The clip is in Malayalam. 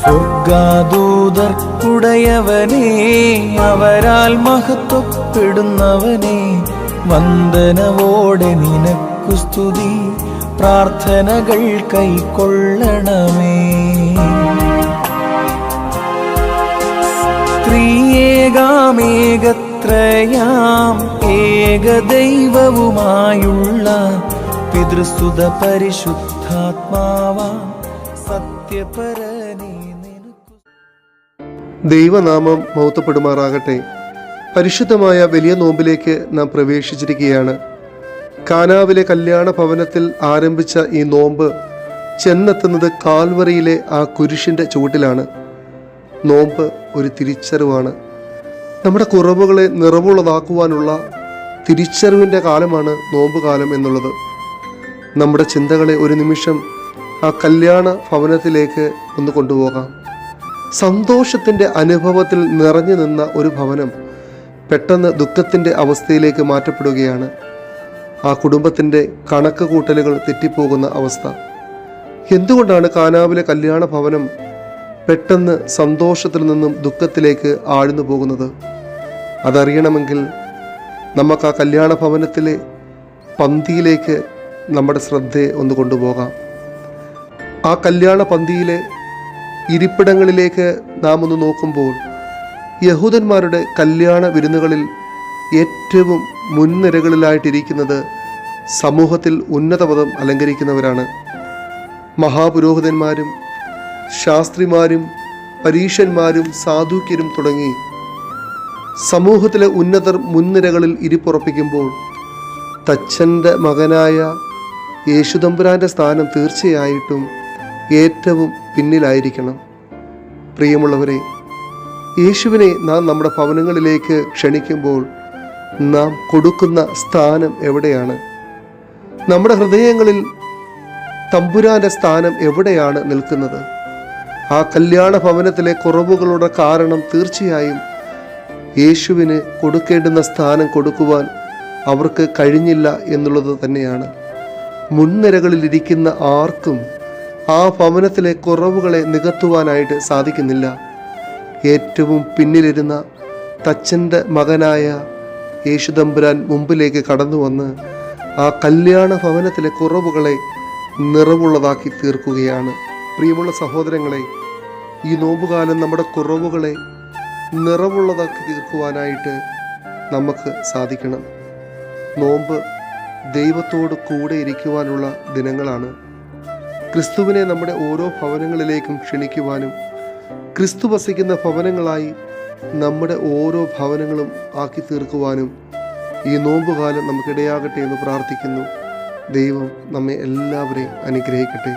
സ്വർഗാദൂതർക്കുടയവനേ, അവരാൽ മഹത്വപ്പെടുന്നവനേ, വന്ദനവോടെ നിനക്കു സ്തുതി, പ്രാർത്ഥനകൾ കൈക്കൊള്ളണമേ. ത്രിയേകാമേകത്രയാം ഏകദൈവവുമായുള്ള പിതൃസുത പരിശുദ്ധാത്മാവാം സത്യപരനേ നിനക്കു. ദൈവനാമം മഹത്വപ്പെടുമാറാകട്ടെ. പരിശുദ്ധമായ വലിയ നോമ്പിലേക്ക് നാം പ്രവേശിച്ചിരിക്കുകയാണ്. കാനാവിലെ കല്യാണ ഭവനത്തിൽ ആരംഭിച്ച ഈ നോമ്പ് ചെന്നെത്തുന്നത് കാൽവറിയിലെ ആ കുരിശിൻ്റെ ചുവട്ടിലാണ്. നോമ്പ് ഒരു തിരിച്ചറിവാണ്. നമ്മുടെ കുറവുകളെ നിറവുള്ളതാക്കുവാനുള്ള തിരിച്ചറിവിൻ്റെ കാലമാണ് നോമ്പ് കാലം എന്നുള്ളത്. നമ്മുടെ ചിന്തകളെ ഒരു നിമിഷം ആ കല്യാണ ഭവനത്തിലേക്ക് ഒന്ന് കൊണ്ടുപോകാം. സന്തോഷത്തിൻ്റെ അനുഭവത്തിൽ നിറഞ്ഞു നിന്ന ഒരു ഭവനം പെട്ടെന്ന് ദുഃഖത്തിൻ്റെ അവസ്ഥയിലേക്ക് മാറ്റപ്പെടുകയാണ്. ആ കുടുംബത്തിൻ്റെ കണക്ക് കൂട്ടലുകൾ തെറ്റിപ്പോകുന്ന അവസ്ഥ. എന്തുകൊണ്ടാണ് കാനാവിലെ കല്യാണ ഭവനം പെട്ടെന്ന് സന്തോഷത്തിൽ നിന്നും ദുഃഖത്തിലേക്ക് ആഴ്ന്നു പോകുന്നത്? അതറിയണമെങ്കിൽ നമുക്ക് ആ കല്യാണ ഭവനത്തിലെ പന്തിയിലേക്ക് നമ്മുടെ ശ്രദ്ധയെ ഒന്ന് കൊണ്ടുപോകാം. ആ കല്യാണ പന്തിയിലെ ഇരിപ്പിടങ്ങളിലേക്ക് നാം ഒന്ന് നോക്കുമ്പോൾ യഹൂദന്മാരുടെ കല്യാണ വിരുന്നുകളിൽ ഏറ്റവും മുൻനിരകളിലായിട്ടിരിക്കുന്നത് സമൂഹത്തിൽ ഉന്നത പദം അലങ്കരിക്കുന്നവരാണ്. മഹാപുരോഹിതന്മാരും ശാസ്ത്രിമാരും പരീശന്മാരും സാധുക്യരും തുടങ്ങി സമൂഹത്തിലെ ഉന്നതർ മുൻനിരകളിൽ ഇരിപ്പുറപ്പിക്കുമ്പോൾ തച്ചൻ്റെ മകനായ യേശുദമ്പുരാൻ്റെ സ്ഥാനം തീർച്ചയായിട്ടും ഏറ്റവും പിന്നിലായിരിക്കണം. പ്രിയമുള്ളവരെ, യേശുവിനെ നാം നമ്മുടെ ഭവനങ്ങളിലേക്ക് ക്ഷണിക്കുമ്പോൾ നാം കൊടുക്കുന്ന സ്ഥാനം എവിടെയാണ്? നമ്മുടെ ഹൃദയങ്ങളിൽ തമ്പുരാൻ്റെ സ്ഥാനം എവിടെയാണ് നിൽക്കുന്നത്? ആ കല്യാണ ഭവനത്തിലെ കുറവുകളുടെ കാരണം തീർച്ചയായും യേശുവിന് കൊടുക്കേണ്ടുന്ന സ്ഥാനം കൊടുക്കുവാൻ അവർക്ക് കഴിഞ്ഞില്ല എന്നുള്ളത് തന്നെയാണ്. മുൻനിരകളിലിരിക്കുന്ന ആർക്കും ആ ഭവനത്തിലെ കുറവുകളെ നികത്തുവാനായിട്ട് സാധിക്കുന്നില്ല. ഏറ്റവും പിന്നിലിരുന്ന തച്ചൻ്റെ മകനായ യേശുദമ്പുരാൻ മുമ്പിലേക്ക് കടന്നു വന്ന് ആ കല്യാണ ഭവനത്തിലെ കുറവുകളെ നിറവുള്ളതാക്കി തീർക്കുകയാണ്. പ്രിയമുള്ള സഹോദരങ്ങളെ, ഈ നോമ്പുകാലം നമ്മുടെ കുറവുകളെ നിറവുള്ളതാക്കി തീർക്കുവാനായിട്ട് നമുക്ക് സാധിക്കണം. നോമ്പ് ദൈവത്തോട് കൂടെ ഇരിക്കുവാനുള്ള ദിനങ്ങളാണ്. ക്രിസ്തുവിനെ നമ്മുടെ ഓരോ ഭവനങ്ങളിലേക്കും ക്ഷണിക്കുവാനും ക്രിസ്തു വസിക്കുന്ന ഭവനങ്ങളായി നമ്മുടെ ഓരോ ഭവനങ്ങളും ആക്കി തീർക്കുവാനും ഈ നോമ്പുകാലം നമുക്കിടയാകട്ടെ എന്ന് പ്രാർത്ഥിക്കുന്നു. ദൈവം നമ്മെ എല്ലാവരെയും അനുഗ്രഹിക്കട്ടെ.